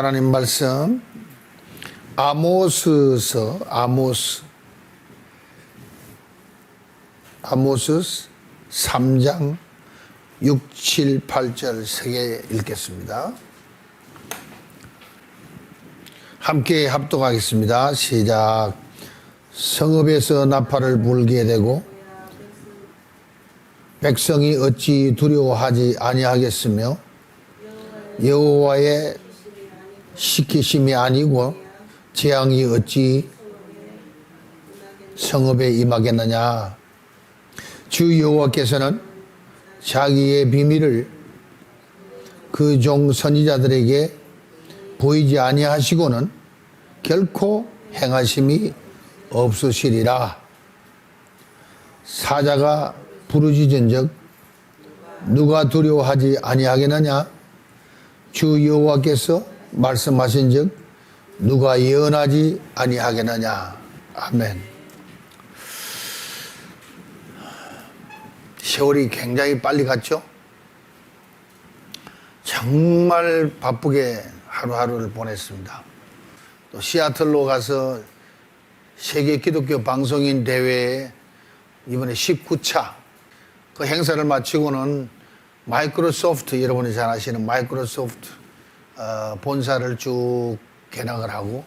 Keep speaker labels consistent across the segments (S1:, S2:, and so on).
S1: 하나님 말씀 아모스서 아모스 3장 6, 7, 8절 세 개 읽겠습니다. 함께 합독하겠습니다. 시작. 성읍에서 나팔을 불게 되고 백성이 어찌 두려워하지 아니하겠으며 여호와의 시키심이 아니고 재앙이 어찌 성읍에 임하겠느냐. 주 여호와께서는 자기의 비밀을 그 종 선지자들에게 보이지 아니하시고는 결코 행하심이 없으시리라. 사자가 부르짖은즉 누가 두려워하지 아니하겠느냐. 주 여호와께서 말씀하신즉 누가 예언하지 아니하겠느냐. 아멘. 세월이 굉장히 빨리 갔죠. 정말 바쁘게 하루하루를 보냈습니다. 또 시애틀로 가서 세계 기독교 방송인 대회에 이번에 19차 그 행사를 마치고는 마이크로소프트, 여러분이 잘 아시는 마이크로소프트 본사를 쭉 개장을 하고,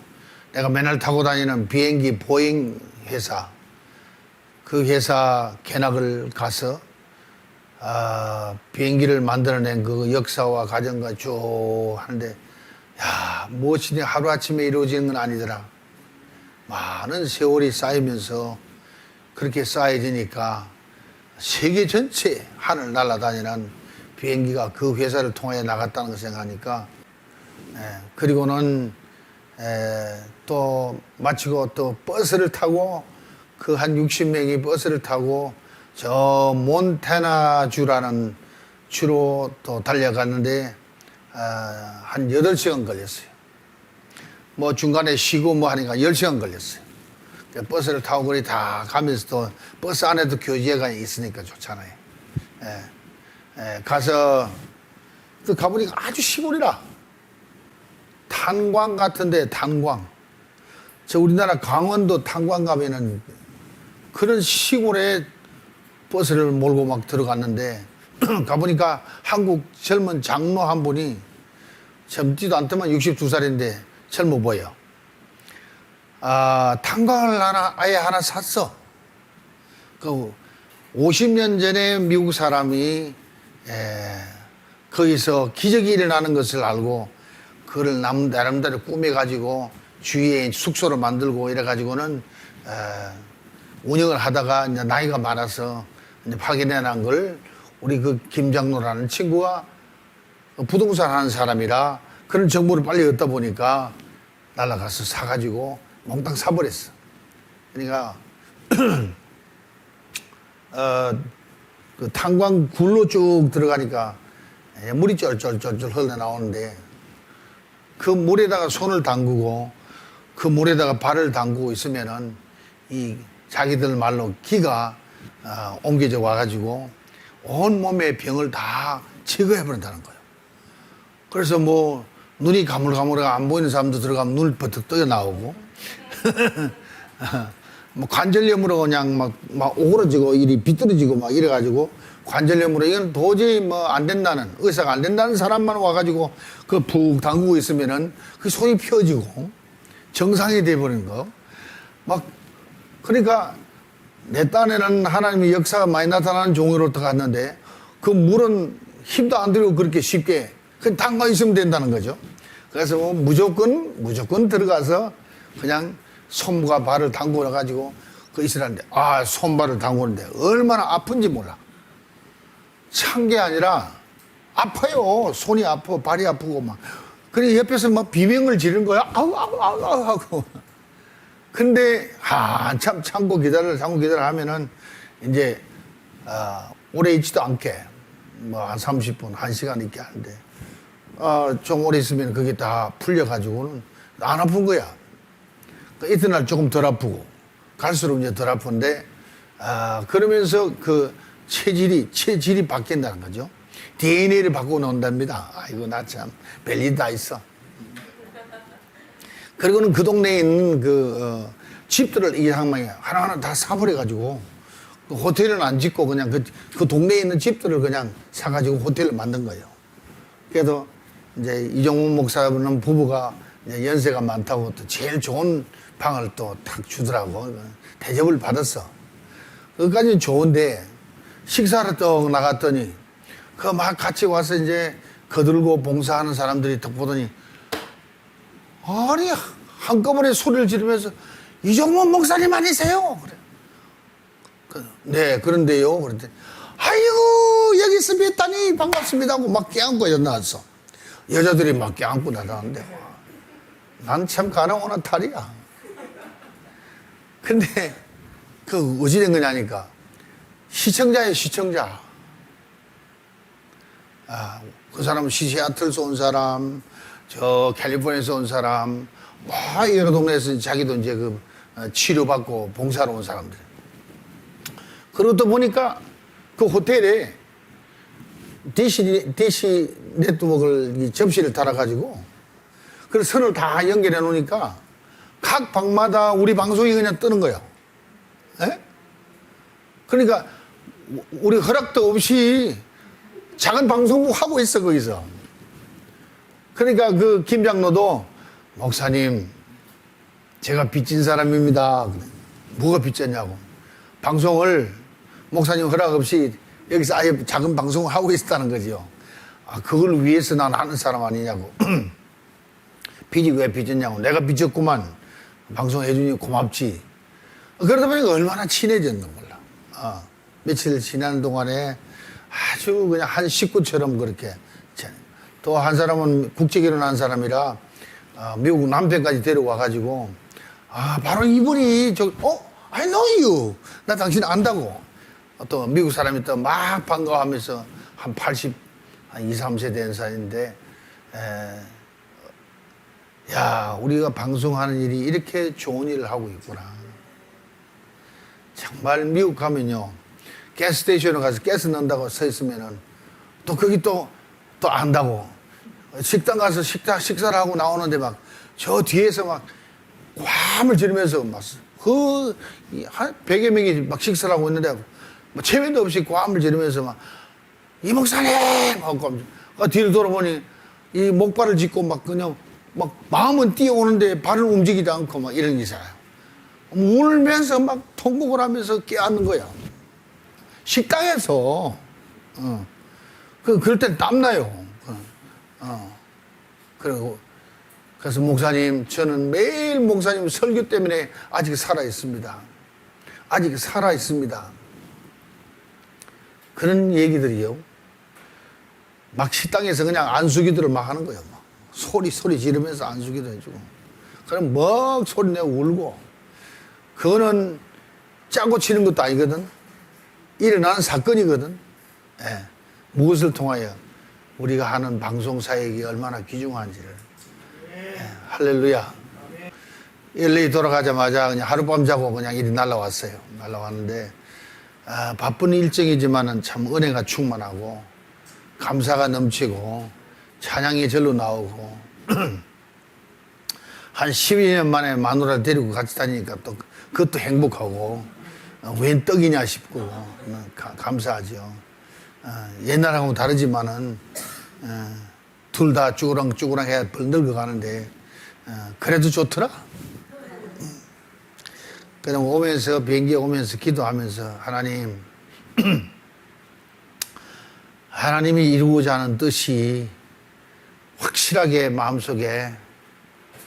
S1: 내가 맨날 타고 다니는 비행기 보잉 회사, 그 회사 개락을 가서 비행기를 만들어낸 그 역사와 과정과 쭉 하는데, 야, 무엇이니 하루아침에 이루어지는 건 아니더라. 많은 세월이 쌓이면서 그렇게 쌓여지니까 세계 전체 하늘 날아다니는 비행기가 그 회사를 통해 나갔다는 걸 생각하니까, 그리고는 또 마치고 또 버스를 타고 그 한 60명이 버스를 타고 저 몬태나주라는 주로 또 달려갔는데 한 8시간 걸렸어요. 뭐 중간에 쉬고 뭐 하니까 10시간 걸렸어요. 버스를 타고 거기 다 가면서 또 버스 안에도 교제가 있으니까 좋잖아요. 가서 또 가보니까 아주 시골이라. 탄광 같은데, 탄광. 저 우리나라 강원도 탄광 가면은 그런 시골에 버스를 몰고 막 들어갔는데, 가보니까 한국 젊은 장로 한 분이 젊지도 않더만 62살인데 젊어 보여. 탄광을 아예 하나 샀어. 그 50년 전에 미국 사람이 거기서 기적이 일어나는 것을 알고 그걸 나름대로 꾸며가지고 주위에 숙소를 만들고 이래가지고는 운영을 하다가 이제 나이가 많아서 이제 파견해난 걸 우리 그 김장로라는 친구가 부동산 하는 사람이라 그런 정보를 빨리 얻다 보니까 날아가서 사가지고 몽땅 사버렸어. 그러니까 그 탄광 굴로 쭉 들어가니까 물이 쫄쫄쫄쫄 흘러나오는데, 그 물에다가 손을 담그고 그 물에다가 발을 담그고 있으면은 이 자기들 말로 기가 옮겨져 와가지고 온 몸의 병을 다 제거해버린다는 거예요. 그래서 뭐 눈이 가물가물하고 안 보이는 사람도 들어가면 눈을 버뜩 떠 나오고 뭐 관절염으로 그냥 막 오그러지고 이리 비뚤어지고 막 이래가지고 관절염으로 이건 도저히 뭐 안 된다는, 의사가 안 된다는 사람만 와가지고 그 푹 담그고 있으면은 그 손이 펴지고 정상이 돼버리는 거. 막 그러니까 내 딴에는 하나님의 역사가 많이 나타나는 종으로 갔는데 그 물은 힘도 안 들고 그렇게 쉽게 그냥 담가 있으면 된다는 거죠. 그래서 뭐 무조건 들어가서 그냥 손과 발을 담그어 가지고 그 있으라는데, 손발을 담그는데 얼마나 아픈지 몰라. 찬 게 아니라 아파요. 손이 아파, 발이 아프고 막. 그래 옆에서 막 비명을 지르는 거야. 아우 하고. 근데 한참 참고 기다려 하면은 이제 오래 있지도 않게 뭐 한 30분, 1시간 있게 하는데 좀 오래 있으면 그게 다 풀려가지고는 안 아픈 거야. 이튿날 조금 덜 아프고 갈수록 이제 덜 아픈데 그러면서 그 체질이 바뀐다는 거죠. DNA를 바꾸고 논답니다. 아이고 나 참 별일 다 있어. 그리고는 그 동네에 있는 집들을 이 상황에 하나하나 다 사버려가지고 그 호텔은 안 짓고 그냥 그 동네에 있는 집들을 그냥 사가지고 호텔을 만든 거예요. 그래도 이제 이종문 목사는 부부가 이제 연세가 많다고 또 제일 좋은 방을 또 탁 주더라고. 대접을 받았어. 그까지는 좋은데 식사를 또 나갔더니 그 막 같이 와서 이제 거들고 봉사하는 사람들이 딱 보더니 아니 한꺼번에 소리를 지르면서 이종문 목사님 아니세요? 그래. 네, 그런데요. 그런데 아이고 여기 있으 뵙다니 반갑습니다 하고 막 껴안고 나왔어. 여자들이 막 껴안고 나가는데 난 참 가능한 탈이야. 근데 그 어찌 된 거냐니까 시청자예요, 시청자. 아, 그 사람은 시애틀에서 온 사람, 저 캘리포니아에서 온 사람, 뭐 여러 동네에서 자기도 이제 치료받고 봉사로 온 사람들. 그리고 또 보니까 그 호텔에 DC 네트워크를 접시를 달아가지고 그 선을 다 연결해 놓으니까 각 방마다 우리 방송이 그냥 뜨는 거예요. 에? 그러니까 우리 허락도 없이 작은 방송국 하고 있어 거기서. 그러니까 그 김 장로도 목사님 제가 빚진 사람입니다. 뭐가 빚졌냐고. 방송을 목사님 허락 없이 여기서 아예 작은 방송을 하고 있었다는 거지요. 아, 그걸 위해서 난 아는 사람 아니냐고. 빚이 왜 빚졌냐고. 내가 빚졌구만. 방송해주니 고맙지. 그러다 보니까 얼마나 친해졌는 몰라. 며칠 지나는 동안에 아주 그냥 한 식구처럼 그렇게. 또 한 사람은 국제결혼한 사람이라 미국 남편까지 데려와가지고 바로 이분이 I know you. 나 당신 안다고. 또 미국 사람이 또 막 반가워하면서 한 80, 한 2, 3세 된 사이인데 야, 우리가 방송하는 일이 이렇게 좋은 일을 하고 있구나. 정말 미국 가면요, 가스스테이션에 가서 가스 넣는다고 서 있으면은 또 거기 또 안다고. 식당 가서 식사를 하고 나오는데 막 저 뒤에서 막 괌을 지르면서 막 한 100여 명이 막 식사를 하고 있는데 뭐 체면도 없이 괌을 지르면서 막 이 목사님 하고 뒤를 돌아보니 이 목발을 짚고 막 그냥 막 마음은 뛰어오는데 발은 움직이지 않고 막 이런 기사예요. 울면서 막 통곡을 하면서 깨닫는 거야. 식당에서 그럴 땐 땀나요. 그리고 그래서 목사님 저는 매일 목사님 설교 때문에 아직 살아있습니다. 아직 살아있습니다. 그런 얘기들이요. 막 식당에서 그냥 안수기도를 막 하는 거예요. 막 소리 지르면서 안수기도 해주고. 그럼 막 소리 내고 울고. 그거는 짜고 치는 것도 아니거든. 일어나는 사건이거든. 예. 무엇을 통하여 우리가 하는 방송 사역이 얼마나 귀중한지를. 예. 할렐루야. LA 돌아가자마자 그냥 하룻밤 자고 그냥 일이 날라왔어요. 날라왔는데 바쁜 일정이지만은 참 은혜가 충만하고 감사가 넘치고 찬양이 절로 나오고 한 12년 만에 마누라 데리고 같이 다니니까 또 그것도 행복하고 웬 떡이냐 싶고 감사하죠. 옛날하고 다르지만은 둘 다 쭈그랑쭈그랑 해야 벌 늙어가는데 그래도 좋더라. 그냥 오면서 비행기에 오면서 기도하면서 하나님이 이루고자 하는 뜻이 확실하게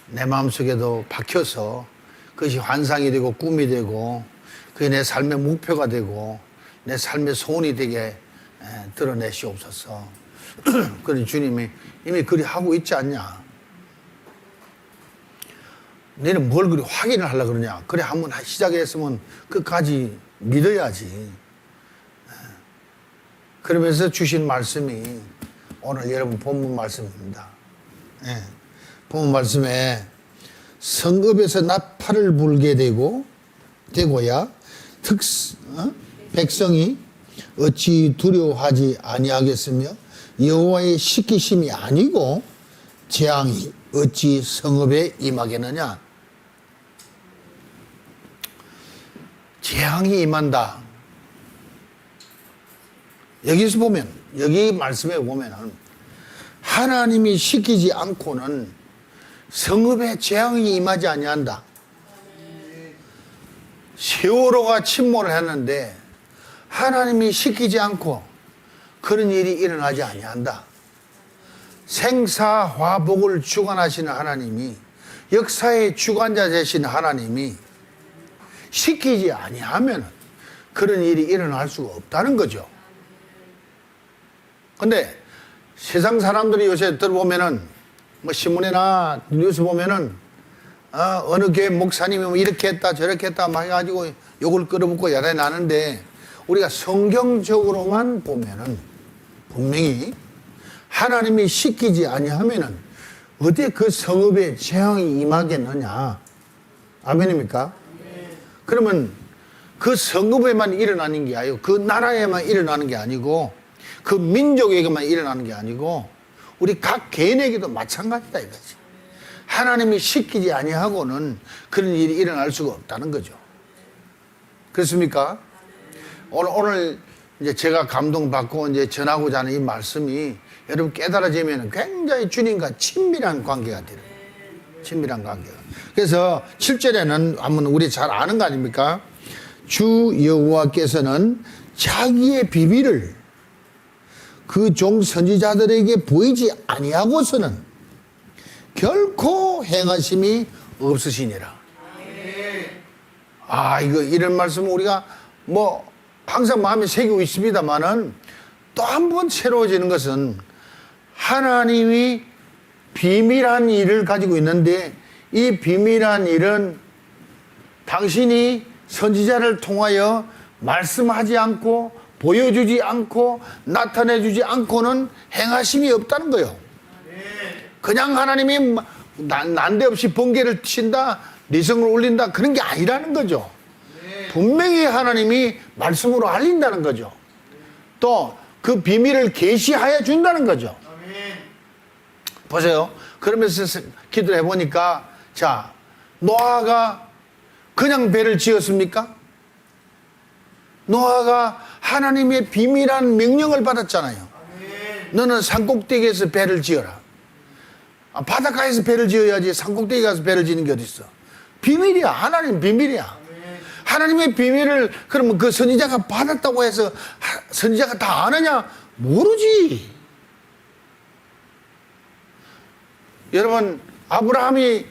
S1: 내 마음속에도 박혀서 그것이 환상이 되고 꿈이 되고 그게 내 삶의 목표가 되고 내 삶의 소원이 되게 드러내시옵소서. 그런 주님이 이미 그리 하고 있지 않냐. 너는 뭘 그리 확인을 하려고 그러냐. 그래 한번 시작했으면 끝까지 믿어야지. 그러면서 주신 말씀이 오늘 여러분 본문 말씀입니다. 예. 본문 말씀에 성읍에서 나팔을 불게 되고야 백성이 어찌 두려워하지 아니하겠으며 여호와의 시키심이 아니고 재앙이 어찌 성읍에 임하겠느냐. 재앙이 임한다. 여기서 보면, 여기 말씀에 보면은 하나님이 시키지 않고는 성읍에 재앙이 임하지 아니한다. 세월호가 침몰을 했는데 하나님이 시키지 않고 그런 일이 일어나지 아니한다. 생사화복을 주관하시는 하나님이, 역사의 주관자 되신 하나님이 시키지 아니하면 그런 일이 일어날 수가 없다는 거죠. 근데 세상 사람들이 요새 들어보면은 뭐 신문이나 뉴스 보면은 어느 교회 목사님이 뭐 이렇게 했다 저렇게 했다 막 해가지고 욕을 끌어붙고 야단이 나는데, 우리가 성경적으로만 보면은 분명히 하나님이 시키지 아니하면은 어디 그 성읍에 재앙이 임하겠느냐. 아멘입니까? 그러면 그 성읍에만 일어나는 게 아니고, 그 나라에만 일어나는 게 아니고, 그 민족에게만 일어나는 게 아니고 우리 각 개인에게도 마찬가지다 이거지. 하나님이 시키지 아니하고는 그런 일이 일어날 수가 없다는 거죠. 그렇습니까? 오늘 이제 제가 감동받고 이제 전하고자 하는 이 말씀이 여러분 깨달아지면 굉장히 주님과 친밀한 관계가 되는 거예요. 친밀한 관계가. 그래서 7절에는 한번 우리 잘 아는 거 아닙니까? 주 여호와께서는 자기의 비밀을 그 종 선지자들에게 보이지 아니하고서는 결코 행하심이 없으시니라. 이거 이런 말씀을 우리가 뭐 항상 마음에 새기고 있습니다만은 또 한 번 새로워지는 것은, 하나님이 비밀한 일을 가지고 있는데 이 비밀한 일은 당신이 선지자를 통하여 말씀하지 않고 보여주지 않고 나타내주지 않고는 행하심이 없다는 거예요. 그냥 하나님이 난데없이 번개를 친다, 리성을 올린다, 그런 게 아니라는 거죠. 분명히 하나님이 말씀으로 알린다는 거죠. 또 그 비밀을 계시하여 준다는 거죠. 보세요. 그러면서 기도를 해보니까, 자, 노아가 그냥 배를 지었습니까? 노아가 하나님의 비밀한 명령을 받았잖아요. 너는 산꼭대기에서 배를 지어라. 바닷가에서 배를 지어야지 산꼭대기 가서 배를 지는 게 어딨어. 비밀이야. 하나님 비밀이야. 하나님의 비밀을 그러면 그 선지자가 받았다고 해서 선지자가 다 아느냐? 모르지. 여러분, 아브라함이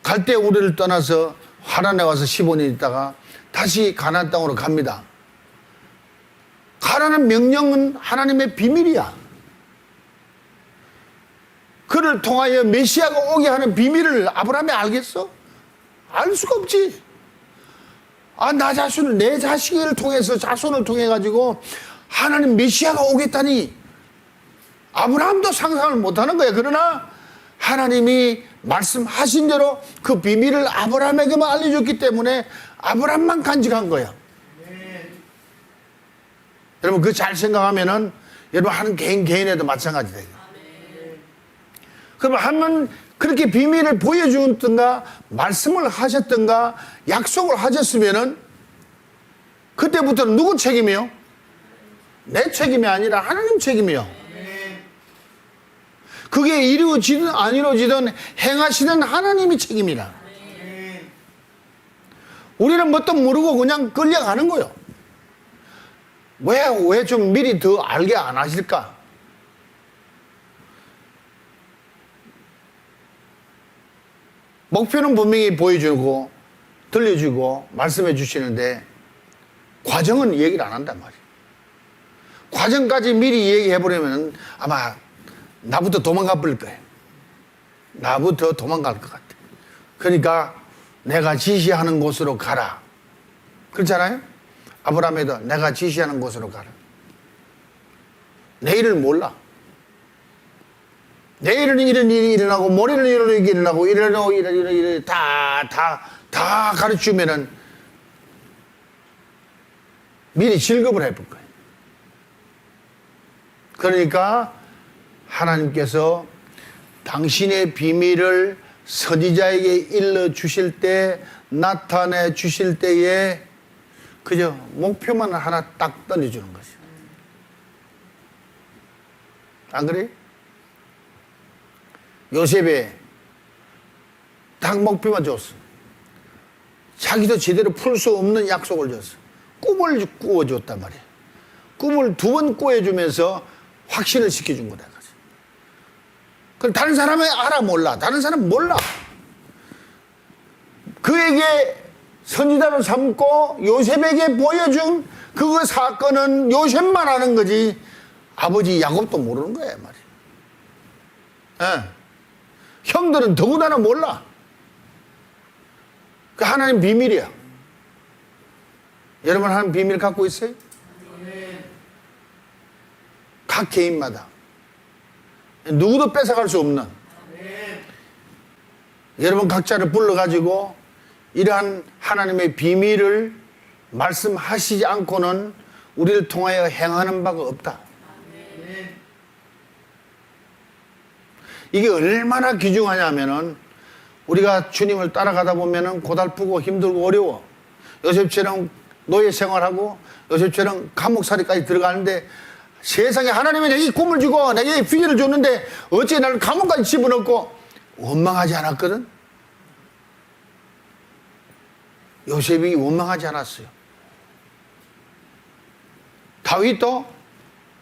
S1: 갈대 우리를 떠나서 하란에 와서 15년 있다가 다시 가나안 땅으로 갑니다. 가라는 명령은 하나님의 비밀이야. 그를 통하여 메시아가 오게 하는 비밀을 아브라함이 알겠어? 알 수가 없지. 나 자신을, 내 자식을 통해서, 자손을 통해 가지고 하나님 메시아가 오겠다니 아브라함도 상상을 못하는 거야. 그러나 하나님이 말씀하신 대로 그 비밀을 아브라함에게만 알려줬기 때문에 아브라함만 간직한 거야. 여러분, 그 잘 생각하면은 여러분 하는 개인에도 마찬가지다. 그러면 한번 그렇게 비밀을 보여주든가 말씀을 하셨든가 약속을 하셨으면은 그때부터는 누구 책임이요? 내 책임이 아니라 하나님 책임이요. 그게 이루어지든 안 이루어지든 행하시는 하나님이 책임이라. 우리는 뭣도 모르고 그냥 끌려가는 거예요. 왜 좀 미리 더 알게 안 하실까? 목표는 분명히 보여주고 들려주고 말씀해 주시는데 과정은 얘기를 안 한단 말이에요. 과정까지 미리 얘기해버리면 아마 나부터 도망가 버릴 거예요. 나부터 도망갈 것 같아. 그러니까 내가 지시하는 곳으로 가라. 그렇잖아요? 아브라함에도 내가 지시하는 곳으로 가라. 내일을 몰라. 내일은 이런 일이 일어나고 모레는 이런 일이 일어나고 이런 다 가르치면은 미리 질급을 해볼 거예요. 그러니까 하나님께서 당신의 비밀을 선지자에게 일러 주실 때, 나타내 주실 때에 그저 목표만 하나 딱 던져주는 거죠. 안 그래요? 요셉에 딱 목표만 줬어. 자기도 제대로 풀 수 없는 약속을 줬어. 꿈을 꾸어줬단 말이야. 꿈을 2번 꾸어주면서 확신을 시켜준 거다. 그럼 다른 사람은 알아 몰라. 다른 사람은 몰라. 그에게 선지자로 삼고 요셉에게 보여준 그 사건은 요셉만 아는 거지 아버지 야곱도 모르는 거야 말이야. 형들은 더구나 몰라. 그 하나님 비밀이야. 여러분 하나님 비밀 갖고 있어요? 각 개인마다 누구도 뺏어갈 수 없는 여러분 각자를 불러가지고 이러한 하나님의 비밀을 말씀하시지 않고는 우리를 통하여 행하는 바가 없다. 이게 얼마나 귀중하냐면은 우리가 주님을 따라가다 보면은 고달프고 힘들고 어려워. 요셉처럼 노예 생활하고 요셉처럼 감옥살이까지 들어가는데 세상에 하나님이 내게 꿈을 주고 내게 비전을 줬는데 어째 나를 감옥까지 집어넣고 원망하지 않았거든? 요셉이 원망하지 않았어요. 다윗도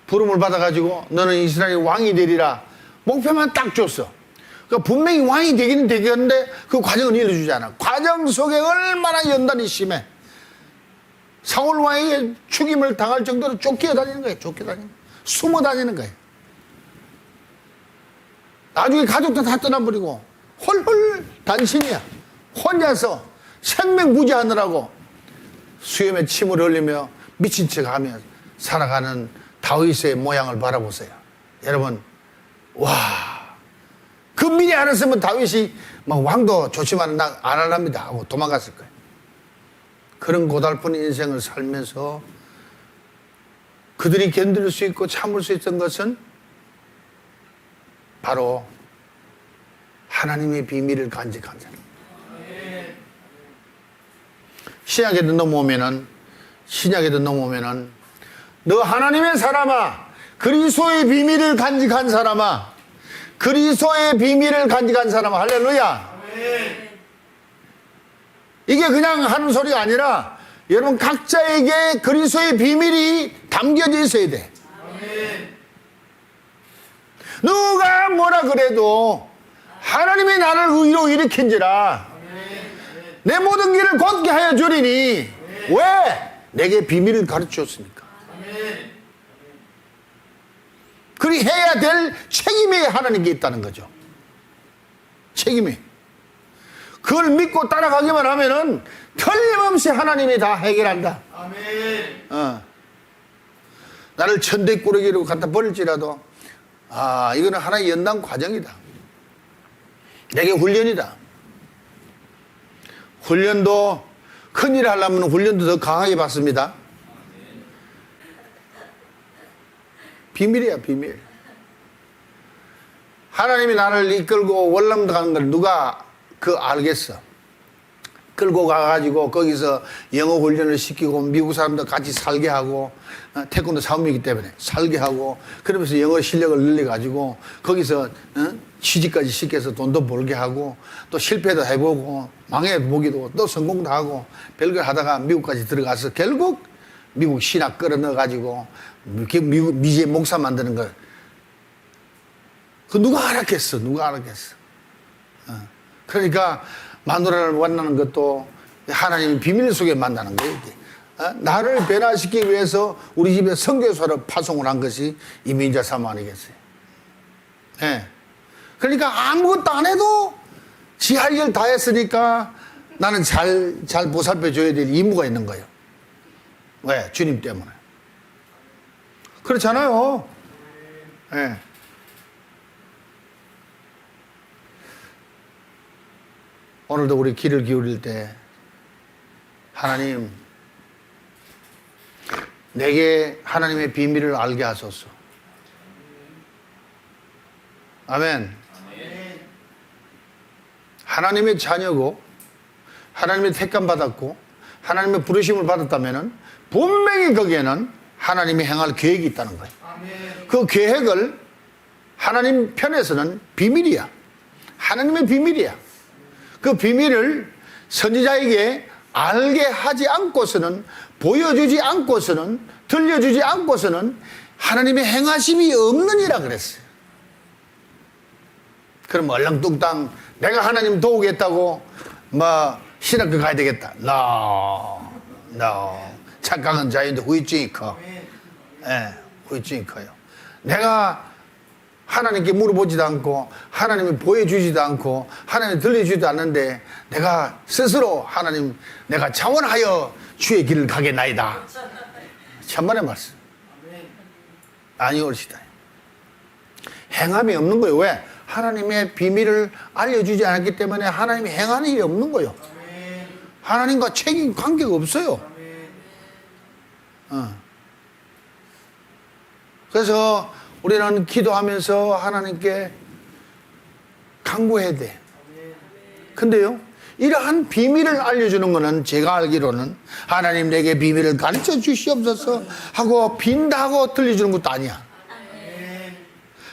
S1: 부름을 받아가지고 너는 이스라엘 왕이 되리라 목표만 딱 줬어. 그러니까 분명히 왕이 되기는 되겠는데 그 과정을 일러주지 않아. 과정 속에 얼마나 연단이 심해. 사울 왕에게 죽임을 당할 정도로 쫓겨다니는 거예요. 쫓겨다니는 거예요. 숨어 다니는 거예요. 나중에 가족도 다 떠나버리고 홀홀 단신이야. 혼자서 생명 부지하느라고 수염에 침을 흘리며 미친 척하며 살아가는 다윗의 모양을 바라보세요. 여러분, 와, 그 미리 알았으면 다윗이 막 왕도 좋지만 나 안 할랍니다 하고 도망갔을 거예요. 그런 고달픈 인생을 살면서 그들이 견딜 수 있고 참을 수 있던 것은 바로 하나님의 비밀을 간직한 사람. 신약에도 넘어오면은 너 하나님의 사람아, 그리스도의 비밀을 간직한 사람아, 그리스도의 비밀을 간직한 사람아, 할렐루야. 이게 그냥 하는 소리가 아니라 여러분 각자에게 그리스도의 비밀이 담겨져 있어야 돼. 누가 뭐라 그래도 하나님이 나를 의로 일으킨지라 내 모든 길을 곧게 하여 주리니 왜? 내게 비밀을 가르쳤으니까. 그리 해야 될 책임이 하나님께 있다는 거죠. 책임이. 그걸 믿고 따라가기만 하면은 틀림없이 하나님이 다 해결한다. 나를 천대꾸러기로 갖다 버릴지라도 이거는 하나의 연단 과정이다. 내게 훈련이다. 훈련도 큰일을 하려면 훈련도 더 강하게 받습니다. 비밀이야, 비밀. 하나님이 나를 이끌고 월남도 가는 걸 누가 알겠어. 끌고 가가지고 거기서 영어 훈련을 시키고 미국 사람들 같이 살게 하고 태권도 사범이기 때문에 살게 하고 그러면서 영어 실력을 늘려가지고 거기서 취직까지 시켜서 돈도 벌게 하고 또 실패도 해보고 망해보기도 또 성공도 하고 별걸 하다가 미국까지 들어가서 결국 미국 신학 끌어넣어가지고 미국 미제 목사 만드는 걸 그 누가 알았겠어. 누가 알았겠어. 그러니까 마누라를 만나는 것도 하나님의 비밀 속에 만나는 거예요. 이게. 나를 변화시키기 위해서 우리 집에 선교사를 파송을 한 것이 이민자 사모 아니겠어요. 네. 그러니까 아무것도 안 해도 지 할 일 다 했으니까 나는 잘 보살펴 줘야 될 의무가 있는 거예요. 왜? 주님 때문에. 그렇잖아요. 네. 오늘도 우리 귀를 기울일 때 하나님 내게 하나님의 비밀을 알게 하소서. 아멘. 하나님의 자녀고 하나님의 택감 받았고 하나님의 부르심을 받았다면 분명히 거기에는 하나님이 행할 계획이 있다는 거예요. 그 계획을 하나님 편에서는 비밀이야. 하나님의 비밀이야. 그 비밀을 선지자에게 알게 하지 않고서는, 보여주지 않고서는, 들려주지 않고서는 하나님의 행하심이 없느니라 그랬어요. 그럼 얼렁뚱땅 내가 하나님 도우겠다고 신학교 가야 되겠다. No. 착각은 자유인데 후유증이 커. 후유증이 커요. 내가 하나님께 물어보지도 않고 하나님이 보여주지도 않고 하나님이 들려주지도 않는데 내가 스스로 하나님 내가 자원하여 주의 길을 가겠나이다. 천만의 말씀. 아니 옳시다. 행함이 없는 거예요. 왜? 하나님의 비밀을 알려주지 않았기 때문에 하나님이 행하는 일이 없는 거예요. 하나님과 책임 관계가 없어요. 그래서 우리는 기도하면서 하나님께 간구해야 돼. 근데요, 이러한 비밀을 알려주는 것은 제가 알기로는 하나님 내게 비밀을 가르쳐 주시옵소서 하고 빈다 하고 들려주는 것도 아니야.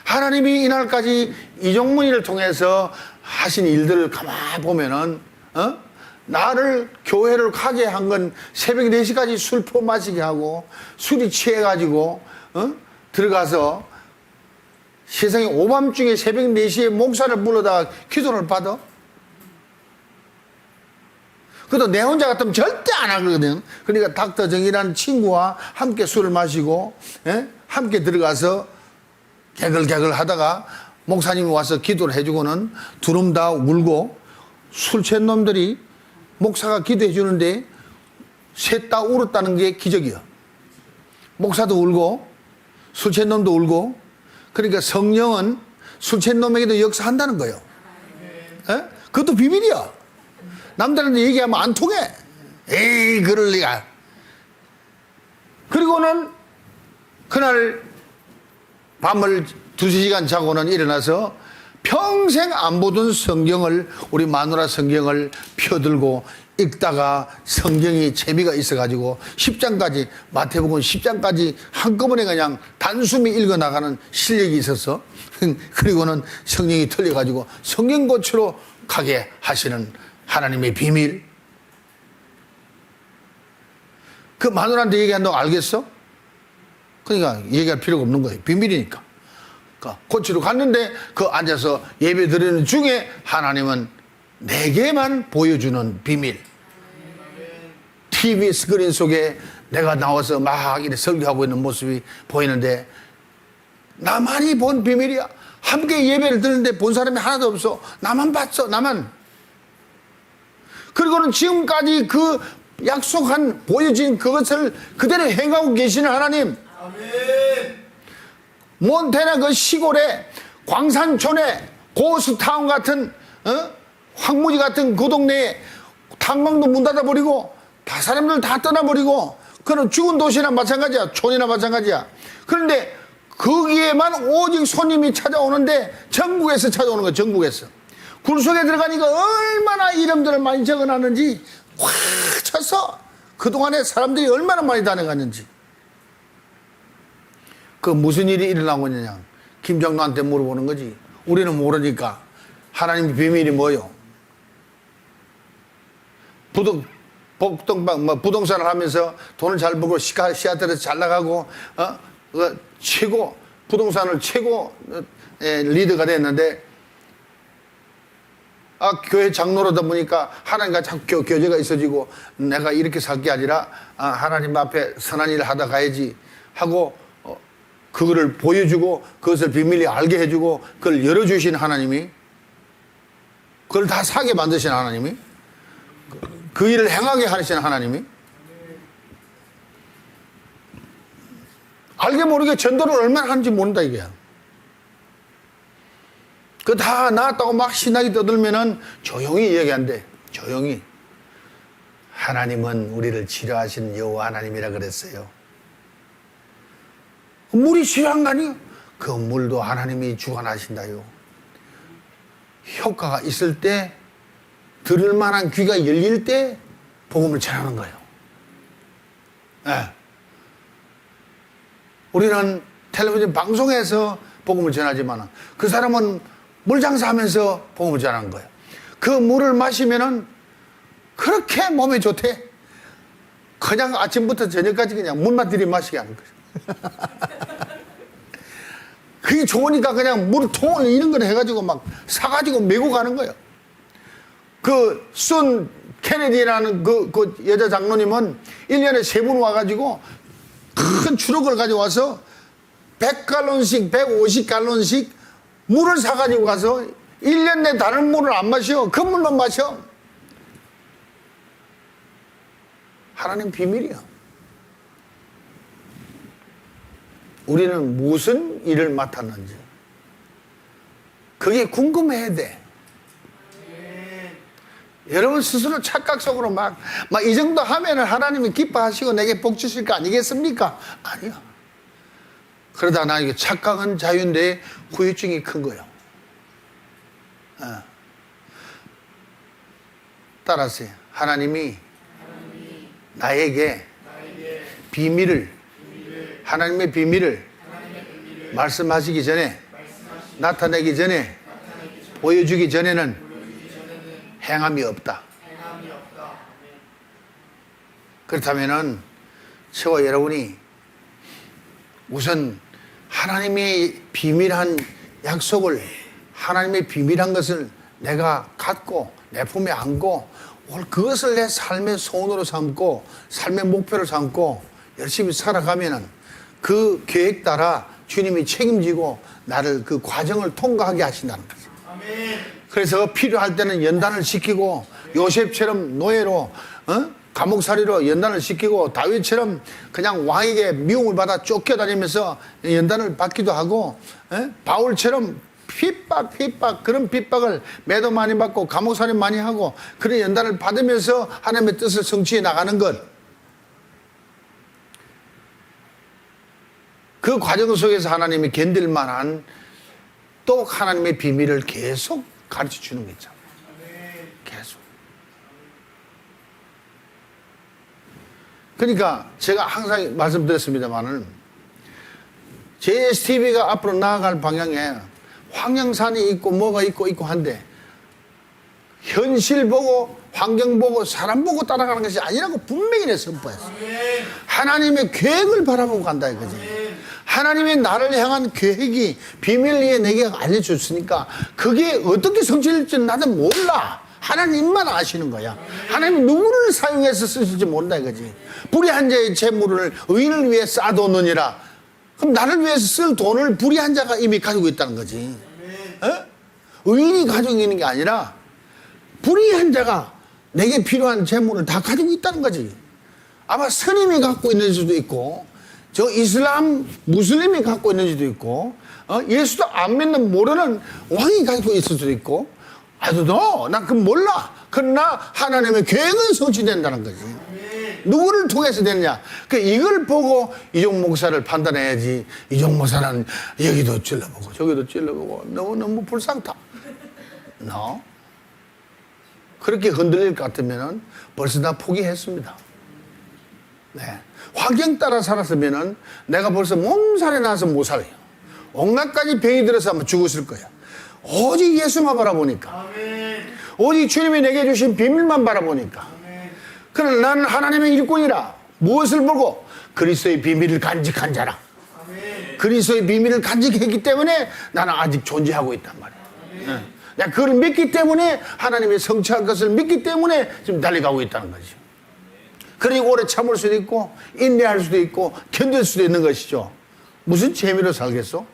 S1: 하나님이 이날까지 이종문이를 통해서 하신 일들을 가만히 보면은 나를 교회를 가게 한 건 새벽 4시까지 술 퍼마시게 하고 술이 취해가지고 들어가서 세상에 오밤중에 새벽 4시에 목사를 불러다가 기도를 받아. 그래도 내 혼자 같으면 절대 안 하거든. 그러니까 닥터 정이라는 친구와 함께 술을 마시고 함께 들어가서 개글개글 하다가 목사님이 와서 기도를 해주고는 두름 다 울고 술 취한 놈들이 목사가 기도해 주는데 셋 다 울었다는 게 기적이야. 목사도 울고 술 취한 놈도 울고. 그러니까 성령은 술 취한 놈에게도 역사한다는 거예요. 그것도 비밀이야. 남들한테 얘기하면 안 통해. 에이 그럴 리가. 그리고는 그날 밤을 2-3시간 자고는 일어나서 평생 안 보던 성경을, 우리 마누라 성경을 펴들고 읽다가 성경이 재미가 있어가지고 10장까지, 마태복음 10장까지 한꺼번에 그냥 단숨에 읽어나가는 실력이 있어서 그리고는 성령이 틀려가지고 성경 고치러 가게 하시는 하나님의 비밀. 그 마누라한테 얘기한다고 알겠어? 그러니까 얘기할 필요가 없는 거예요. 비밀이니까. 고치러 갔는데 그 앉아서 예배 드리는 중에 하나님은 내게만 보여주는 비밀. TV 스크린 속에 내가 나와서 막 이렇게 설교하고 있는 모습이 보이는데 나만이 본 비밀이야. 함께 예배를 드리는데 본 사람이 하나도 없어. 나만 봤어. 나만. 그리고는 지금까지 그 약속한 보여진 그것을 그대로 행하고 계시는 하나님. 아멘. 몬테나 그 시골에 광산촌에 고스타운 같은 황무지 같은 그 동네에 탄광도 문 닫아버리고 다 사람들 다 떠나버리고 그는 죽은 도시나 마찬가지야. 촌이나 마찬가지야. 그런데 거기에만 오직 손님이 찾아오는데 전국에서 찾아오는 거야. 전국에서. 굴 속에 들어가니까 얼마나 이름들을 많이 적어놨는지 꽉 차서 그동안에 사람들이 얼마나 많이 다녀갔는지. 그 무슨 일이 일어나고 있느냐. 김정도한테 물어보는 거지. 우리는 모르니까. 하나님의 비밀이 뭐요? 부동산을 하면서 돈을 잘 벌고 시아틀에서 잘 나가고 최고 부동산을 최고 리더가 됐는데 교회 장로로다 보니까 하나님과 자꾸 교제가 있어지고 내가 이렇게 살 게 아니라 하나님 앞에 선한 일을 하다 가야지 하고 그거를 보여주고 그것을 비밀리 알게 해주고 그걸 열어주신 하나님이 그걸 다 사게 만드신 하나님이 그 일을 행하게 하시는 하나님이 알게 모르게 전도를 얼마나 하는지 모른다 이게야. 그 다 나왔다고 막 신나게 떠들면은 조용히 얘기한대. 조용히. 하나님은 우리를 치료하시는 여호와 하나님이라 그랬어요. 물이 치료한 거 아니에요? 그 물도 하나님이 주관하신다요. 효과가 있을 때 들을 만한 귀가 열릴 때 복음을 전하는 거예요. 네. 우리는 텔레비전 방송에서 복음을 전하지만 그 사람은 물 장사하면서 복음을 전하는 거예요. 그 물을 마시면은 그렇게 몸에 좋대. 그냥 아침부터 저녁까지 그냥 물만 들이마시게 하는 거죠. 그게 좋으니까 그냥 물 통을 이런 걸 해가지고 막 사가지고 메고 가는 거예요. 그 순 케네디라는 그 여자 장로님은 1년에 3번 와가지고 큰 추럭을 가져와서 100갈론씩 150갈론씩 물을 사가지고 가서 1년 내 다른 물을 안 마셔. 그 물만 마셔. 하나님 비밀이야. 우리는 무슨 일을 맡았는지 그게 궁금해야 돼. 여러분 스스로 착각 속으로 막 이 정도 하면은 하나님이 기뻐하시고 내게 복 주실 거 아니겠습니까? 아니야. 그러다 나 이게 착각은 자유인데 후유증이 큰 거예요. 따라서 하나님이 나에게 비밀을 하나님의 비밀을 말씀하시기 전에 나타내기 전에 보여주기 전에는 행함이 없다. 그렇다면은 저와 여러분이 우선 하나님의 비밀한 약속을 하나님의 비밀한 것을 내가 갖고 내 품에 안고 오늘 그것을 내 삶의 소원으로 삼고 삶의 목표로 삼고 열심히 살아가면은 그 계획 따라 주님이 책임지고 나를 그 과정을 통과하게 하신다는 거죠. 그래서 필요할 때는 연단을 시키고 요셉처럼 노예로 감옥살이로 연단을 시키고 다윗처럼 그냥 왕에게 미움을 받아 쫓겨다니면서 연단을 받기도 하고 바울처럼 핍박 그런 핍박을 매도 많이 받고 감옥살이 많이 하고 그런 연단을 받으면서 하나님의 뜻을 성취해 나가는 것, 그 과정 속에서 하나님이 견딜 만한 또 하나님의 비밀을 계속 가르쳐 주는 게 있잖아요. 계속. 그러니까 제가 항상 말씀드렸습니다만은 JSTV가 앞으로 나아갈 방향에 황영산이 있고 뭐가 있고 한데 현실 보고 환경 보고 사람 보고 따라가는 것이 아니라고 분명히 내 선포했어. 하나님의 계획을 바라보고 간다 이거지. 하나님의 나를 향한 계획이 비밀리에 내게 알려줬으니까 그게 어떻게 성취될지 나는 몰라. 하나님만 아시는 거야. 하나님 누구를 사용해서 쓰실지 모른다 이거지. 불의한 자의 재물을 의인을 위해 쌓아두느니라. 그럼 나를 위해서 쓸 돈을 불의한 자가 이미 가지고 있다는 거지. 의인이 가지고 있는 게 아니라 불의한 자가 내게 필요한 재물을 다 가지고 있다는 거지. 아마 스님이 갖고 있는 수도 있고 저 이슬람 무슬림이 갖고 있는 수도 있고 예수도 안 믿는 모르는 왕이 가지고 있을 수도 있고 난 그건 몰라. 그러나 하나님의 계획은 성취된다는 거지. 누구를 통해서 되느냐. 이걸 보고 이종 목사를 판단해야지. 이종 목사는 여기도 찔러보고 저기도 찔러보고 너무 불쌍하다. 그렇게 흔들릴 것 같으면 벌써 다 포기했습니다. 네. 환경 따라 살았으면 내가 벌써 몸살에 나서 못 살아요. 온갖 가지 병이 들어서 아마 죽었을 거야. 오직 예수만 바라보니까. 오직 주님이 내게 주신 비밀만 바라보니까. 그러나 나는 하나님의 일꾼이라. 무엇을 보고? 그리스도의 비밀을 간직한 자라. 그리스도의 비밀을 간직했기 때문에 나는 아직 존재하고 있단 말이야. 내가 그걸 믿기 때문에 하나님의 성취할 것을 믿기 때문에 지금 달려가고 있다는 거죠. 그리고 오래 참을 수도 있고 인내할 수도 있고 견딜 수도 있는 것이죠. 무슨 재미로 살겠어?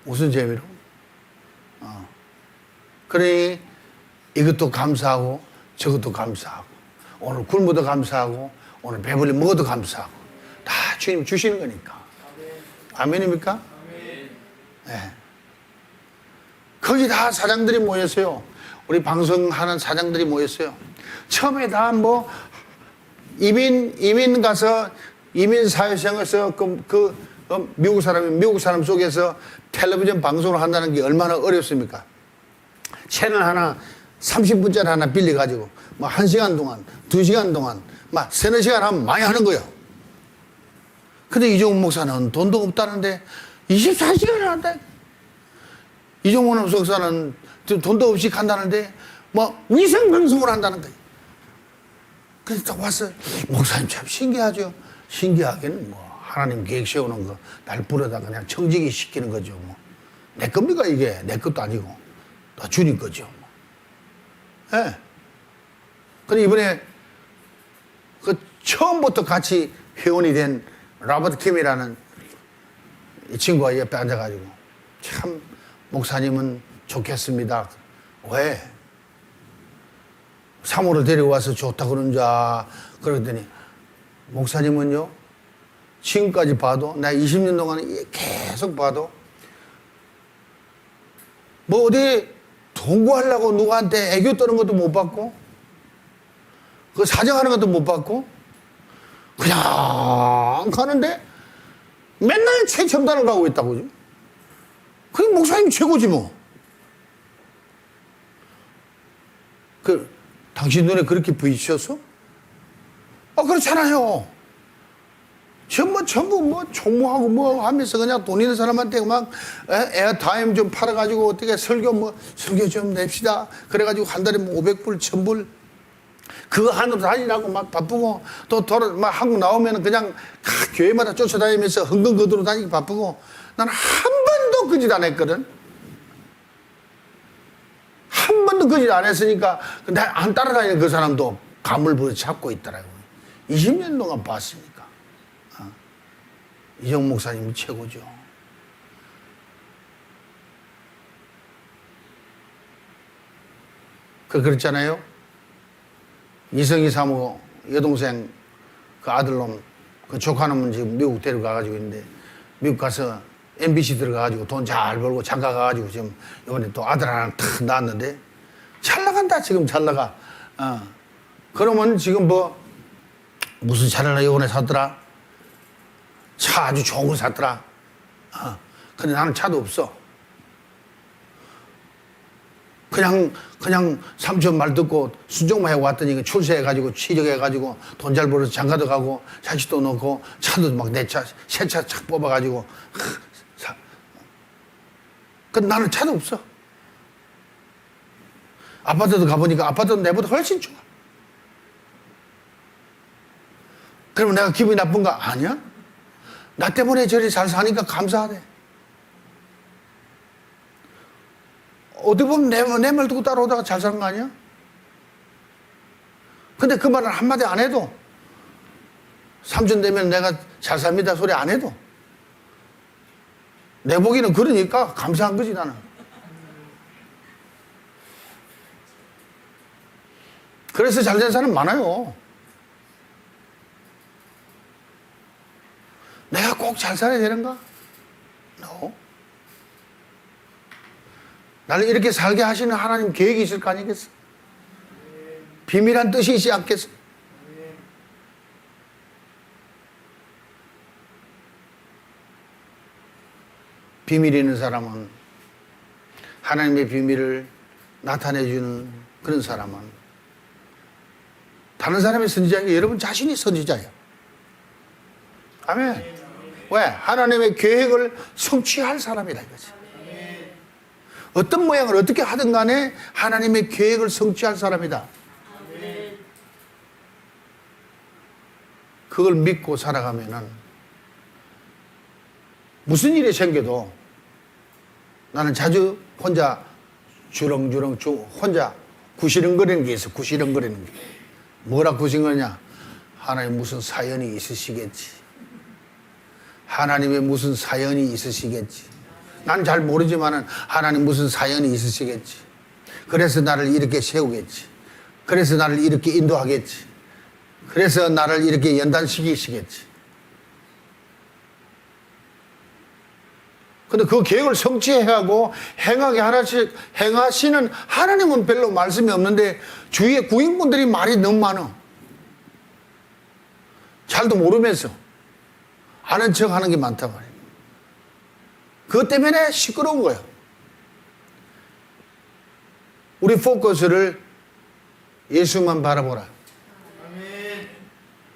S1: 무슨 재미로? 그러니 이것도 감사하고 저것도 감사하고 오늘 굶어도 감사하고 오늘 배불리 먹어도 감사하고 다 주님 주시는 거니까. 아멘입니까? 네. 거기 다 사장들이 모였어요. 우리 방송하는 사장들이 모였어요. 처음에 다 이민 가서 이민 사회생활에서 미국 사람 속에서 텔레비전 방송을 한다는 게 얼마나 어렵습니까? 채널 하나 30분짜리 하나 빌려가지고 뭐 1시간 동안, 2시간 동안 막 3-4시간 하면 많이 하는 거예요. 근데 이종훈 목사는 돈도 없다는데 24시간을 한다. 이종훈 목사는 돈도 없이 간다는데 뭐 위생방송을 한다는 거예요. 그래서 딱 와서 목사님 참 신기하죠. 신기하기는 뭐 하나님 계획 세우는 거 날 부르다 그냥 청지기 시키는 거죠. 뭐. 내 겁니까 이게? 내 것도 아니고 다 주님 거죠. 예. 네. 근데 이번에 그 처음부터 같이 회원이 된 로버트 킴이라는 이 친구가 옆에 앉아가지고 참 목사님은 좋겠습니다. 왜? 사모를 데려와서 좋다 그런 자 그러더니 목사님은요 지금까지 봐도 나 20년 동안 계속 봐도 뭐 어디 동거하려고 누구한테 애교 떠는 것도 못 받고 그 사정하는 것도 못 받고 그냥 가는데 맨날 최첨단을 가고 있다고. 그게 목사님 최고지 뭐. 당신 눈에 그렇게 부딪혔어? 그렇잖아요. 전부 뭐 총무하고 뭐 하면서 그냥 돈 있는 사람한테 막 에어타임 좀 팔아가지고 어떻게 설교 좀 냅시다. 그래가지고 한 달에 뭐 500불, 1000불. 그거 하느라 다니라고 막 바쁘고 또 막 한국 나오면 그냥 교회마다 쫓아다니면서 흥건거두로 다니기 바쁘고 나는 한 번도 그 짓 안 했거든. 한 번도 그 짓 안 했으니까 안 따라다니는 그 사람도 가물부를 잡고 있더라고요. 20년 동안 봤으니까. 이정 목사님이 최고죠. 그렇잖아요. 이성희 사모 여동생 그 아들놈 그 조카놈은 지금 미국 데려가가지고 있는데 미국 가서 MBC 들어가가지고 돈 잘 벌고 장가 가가지고 지금 이번에 또 아들 하나 탁 낳았는데 잘 나간다. 지금 잘 나가. 그러면 지금 뭐 무슨 차를 이번에 샀더라. 차 아주 좋은 걸 샀더라. 근데 나는 차도 없어. 그냥 삼촌 말 듣고 순종만 해고 왔더니 출세해가지고 취직해가지고 돈 잘 벌어서 장가도 가고 자식도 넣고 차도 막 내 차, 새 차 착 뽑아가지고 근데 나는 차도 없어. 아파트도 가보니까 아파트는 내보다 훨씬 좋아. 그러면 내가 기분이 나쁜가? 아니야. 나 때문에 저리 잘 사니까 감사하대. 어디 보면 내 말 듣고 따라오다가 잘 사는 거 아니야? 근데 그 말을 한마디 안 해도 삼촌 되면 내가 잘 삽니다 소리 안 해도 내 보기는 그러니까 감사한 거지 나는. 그래서 잘 된 사람 많아요. 내가 꼭 잘 살아야 되는가? No. 나를 이렇게 살게 하시는 하나님 계획이 있을 거 아니겠어? 비밀한 뜻이 있지 않겠어? 비밀 있는 사람은 하나님의 비밀을 나타내주는 그런 사람은 다른 사람의 선지자에게 여러분 자신이 선지자예요. 아멘. 왜? 하나님의 계획을 성취할 사람이라 이거지. 어떤 모양을 어떻게 하든 간에 하나님의 계획을 성취할 사람이다. 그걸 믿고 살아가면은 무슨 일이 생겨도 나는 자주 혼자 주렁주렁 혼자 구시렁거리는 게 있어. 구시렁거리는 게. 뭐라 구시렁거리냐? 하나님 무슨 사연이 있으시겠지. 하나님의 무슨 사연이 있으시겠지. 난 잘 모르지만은 하나님 무슨 사연이 있으시겠지. 그래서 나를 이렇게 세우겠지. 그래서 나를 이렇게 인도하겠지. 그래서 나를 이렇게 연단시키시겠지. 근데 그 계획을 성취해야 하고 행하게 행하시는 하나님은 별로 말씀이 없는데 주위에 구인분들이 말이 너무 많아. 잘도 모르면서 아는 척 하는 게 많단 말이에요. 그것 때문에 시끄러운 거예요. 우리 포커스를 예수만 바라보라.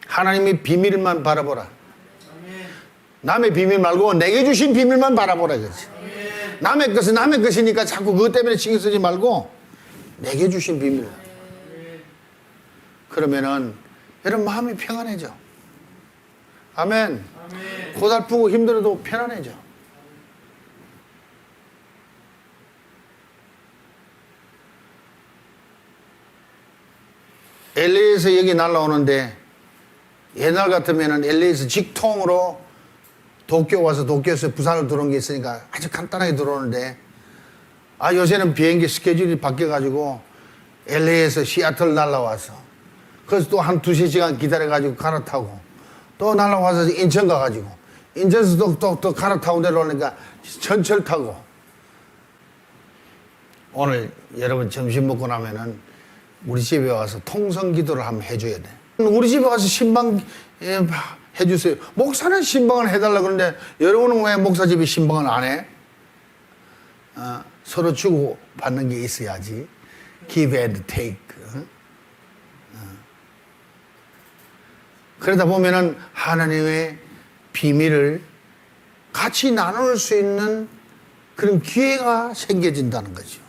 S1: 하나님의 비밀만 바라보라. 남의 비밀 말고 내게 주신 비밀만 바라보라 그렇지. 남의 것은 남의 것이니까 자꾸 그것 때문에 신경 쓰지 말고 내게 주신 비밀. 그러면은 여러분 마음이 평안해져. 아멘. 고달프고 힘들어도 편안해져. LA에서 여기 날라오는데 옛날 같으면은 LA에서 직통으로 도쿄 와서 도쿄에서 부산을 들어온 게 있으니까 아주 간단하게 들어오는데 요새는 비행기 스케줄이 바뀌어가지고 LA에서 시애틀 날라와서 그래서 또 한 두세 시간 기다려가지고 갈아타고 또 날라와서 인천 가가지고 인천에서 또 갈아타고 내려오니까 전철 타고 오늘 여러분 점심 먹고 나면은 우리 집에 와서 통성 기도를 한번 해줘야 돼. 우리 집에 와서 신방 해주세요. 목사는 신방을 해달라 그러는데 여러분은 왜 목사 집에 신방을 안 해? 서로 주고 받는 게 있어야지. Give and take. 그러다 보면은 하나님의 비밀을 같이 나눌 수 있는 그런 기회가 생겨진다는 거죠.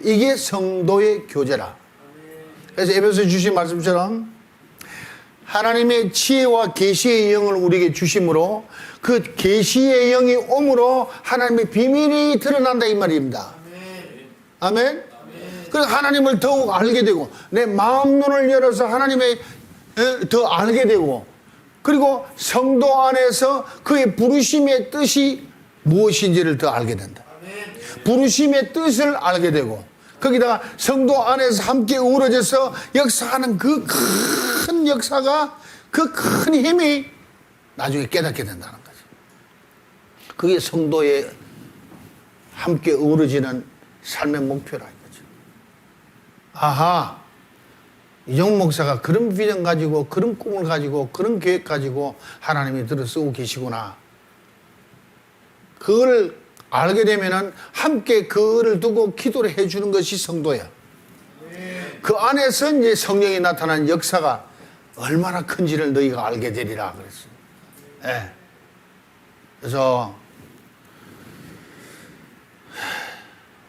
S1: 이게 성도의 교제라. 그래서 에베소서 주신 말씀처럼 하나님의 지혜와 계시의 영을 우리에게 주심으로 그 계시의 영이 옴으로 하나님의 비밀이 드러난다 이 말입니다. 아멘. 그래서 하나님을 더욱 알게 되고 내 마음 눈을 열어서 하나님의 더 알게 되고 그리고 성도 안에서 그의 부르심의 뜻이 무엇인지를 더 알게 된다. 부르심의 뜻을 알게 되고 거기다가 성도 안에서 함께 어우러져서 역사하는 그 큰 역사가 그 큰 힘이 나중에 깨닫게 된다는 거죠. 그게 성도의 함께 어우러지는 삶의 목표라 이거죠. 아하, 이종 목사가 그런 비전 가지고 그런 꿈을 가지고 그런 계획 가지고 하나님이 들어 쓰고 계시구나. 그걸 알게 되면은 함께 그거를 두고 기도를 해주는 것이 성도야. 그 안에서 이제 성령이 나타난 역사가 얼마나 큰지를 너희가 알게 되리라 그랬어요. 예. 그래서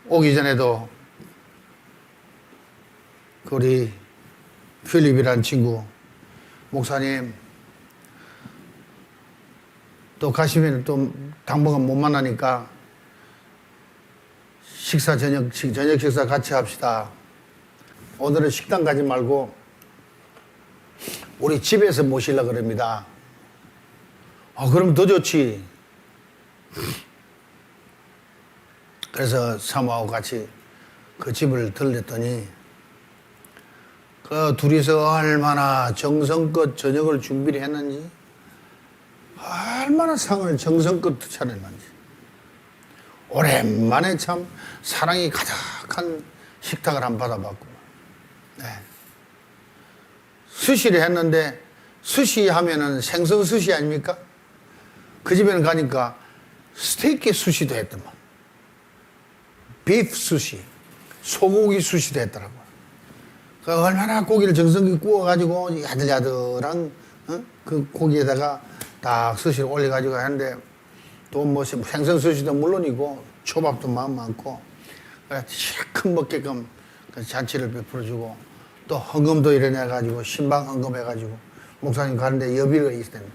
S1: 오기 전에도 우리 필립이라는 친구 목사님 또 가시면 또 당분간 못 만나니까 저녁 식사 같이 합시다. 오늘은 식당 가지 말고 우리 집에서 모시려고 그럽니다. 그럼 더 좋지. 그래서 사모하고 같이 그 집을 들렸더니 그 둘이서 얼마나 정성껏 저녁을 준비를 했는지 얼마나 상을 정성껏 차렸는지 오랜만에 참 사랑이 가득한 식탁을 한번 받아봤고 네. 스시를 했는데 스시 하면은 생선 스시 아닙니까? 그 집에는 가니까 스테이크 스시도 했더만 비프 스시 소고기 스시도 했더라고요. 그 얼마나 고기를 정성껏 구워가지고 야들야들한 그 고기에다가 딱 스시를 올려가지고 하는데 또 뭐 생선 스시도 물론이고 초밥도 마음 많고 실컷 먹게끔 잔치를 베풀어주고 또 헌금도 일어나가지고 신방 헌금해가지고 목사님 가는데 여비가 있어야 된다.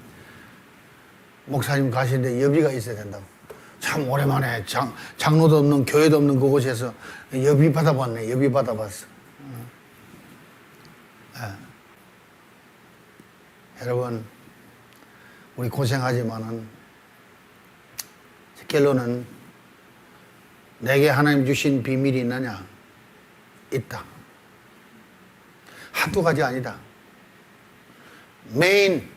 S1: 목사님 가시는데 여비가 있어야 된다고. 참 오랜만에 장로도 없는 교회도 없는 그곳에서 여비 받아봤네. 여비 받아봤어. 여러분 우리 고생하지만은 결론은 내게 하나님 주신 비밀이 있느냐? 있다. 한두 가지 아니다. 메인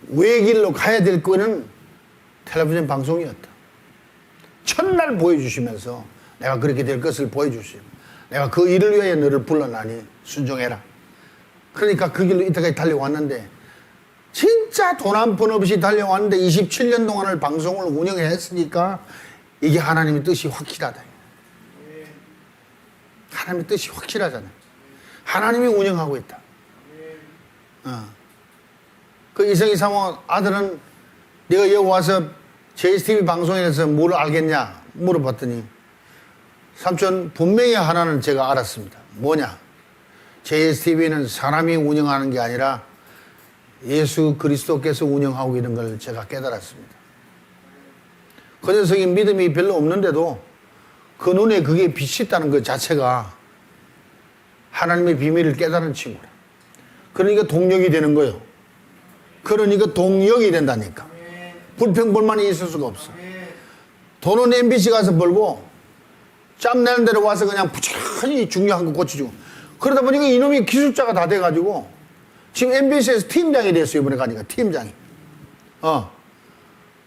S1: 외길로 가야 될 거는 텔레비전 방송이었다. 첫날 보여주시면서 내가 그렇게 될 것을 보여주시오. 내가 그 일을 위해 너를 불러나니 순종해라. 그러니까 그 길로 이때까지 달려왔는데 진짜 돈 한 푼 없이 달려왔는데 27년 동안을 방송을 운영했으니까 이게 하나님의 뜻이 확실하다. 하나님의 뜻이 확실하잖아요. 하나님이 운영하고 있다. 그 이성희 사모 아들은 네가 여기 와서 JSTV 방송에서 뭘 알겠냐 물어봤더니 삼촌 분명히 하나는 제가 알았습니다. 뭐냐? JSTV는 사람이 운영하는 게 아니라 예수 그리스도께서 운영하고 있는 걸 제가 깨달았습니다. 그 녀석이 믿음이 별로 없는데도 그 눈에 그게 빛이 있다는 것 자체가 하나님의 비밀을 깨달은 친구라. 그러니까 동력이 되는 거예요. 그러니까 동력이 된다니까. 불평불만이 있을 수가 없어. 돈은 MBC 가서 벌고 짬 내는 데로 와서 그냥 부지런히 중요한 거 고쳐주고 그러다 보니까 이놈이 기술자가 다 돼가지고 지금 MBC에서 팀장이 됐어요. 이번에 가니까 팀장이.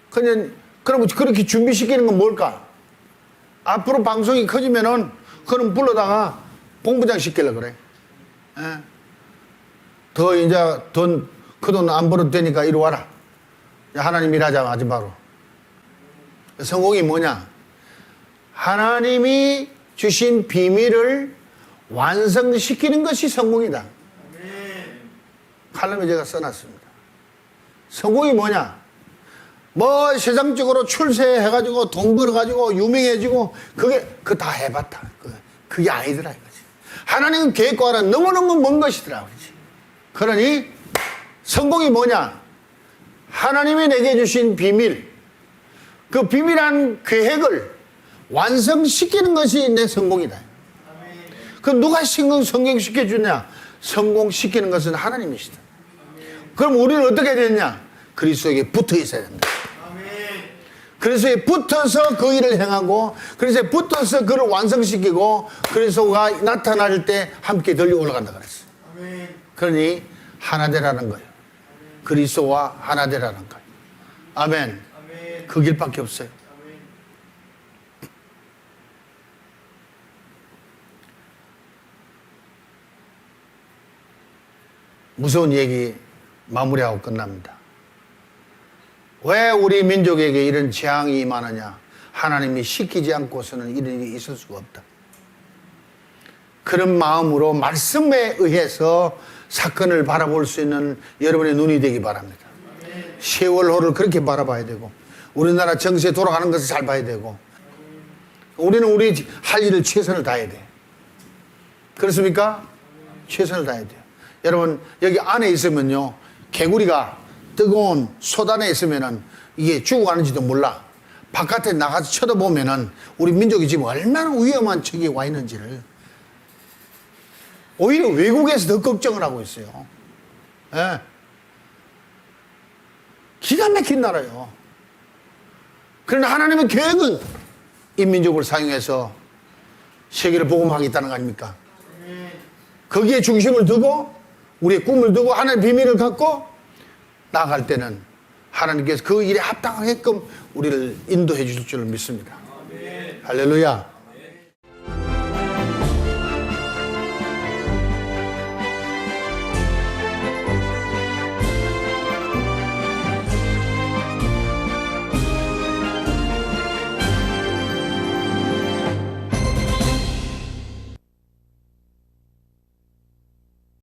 S1: 그냥 그럼 그렇게 준비시키는 건 뭘까? 앞으로 방송이 커지면은 그럼 불러다가 본부장 시키려고 그래. 더 이제 그 돈 안 벌어도 되니까 이리 와라. 하나님 일하자 하지 바로. 성공이 뭐냐? 하나님이 주신 비밀을 완성시키는 것이 성공이다. 칼럼에 제가 써놨습니다. 성공이 뭐냐? 뭐 세상적으로 출세해가지고 돈 벌어가지고 유명해지고 그거 다 해봤다. 그게 아니더라 이거지. 하나님 계획과는 너무너무 먼 것이더라. 그렇지. 그러니 성공이 뭐냐? 하나님이 내게 주신 비밀, 그 비밀한 계획을 완성시키는 것이 내 성공이다. 그 누가 성공시켜주냐? 성공시키는 것은 하나님이시다. 그럼 우리는 어떻게 되느냐? 그리스도에게 붙어 있어야 된다. 그리스도에 붙어서 그 일을 행하고 그리스도에 붙어서 그를 완성시키고 그리스도가 나타날 때 함께 들려 올라간다 그랬어. 그러니 하나 되라는 거예요. 그리스도와 하나 되라는 거예요. 아멘. 그 길밖에 없어요. 무서운 얘기 마무리하고 끝납니다. 왜 우리 민족에게 이런 재앙이 임하느냐? 하나님이 시키지 않고서는 이런 일이 있을 수가 없다. 그런 마음으로 말씀에 의해서 사건을 바라볼 수 있는 여러분의 눈이 되기 바랍니다. 세월호를 그렇게 바라봐야 되고 우리나라 정세 돌아가는 것을 잘 봐야 되고 우리는 우리 할 일을 최선을 다해야 돼. 그렇습니까? 최선을 다해야 돼요. 여러분 여기 안에 있으면요 개구리가 뜨거운 솥안에 있으면은 이게 죽어가는지도 몰라. 바깥에 나가서 쳐다보면은 우리 민족이 지금 얼마나 위험한 척이 와 있는지를 오히려 외국에서 더 걱정을 하고 있어요. 예. 기가 막힌 나라예요. 그러나 하나님의 계획은 이 민족을 사용해서 세계를 복음하겠다는 거 아닙니까? 거기에 중심을 두고 우리의 꿈을 두고 하나님의 비밀을 갖고 나아갈 때는 하나님께서 그 일에 합당하게끔 우리를 인도해 주실 줄 믿습니다. 할렐루야.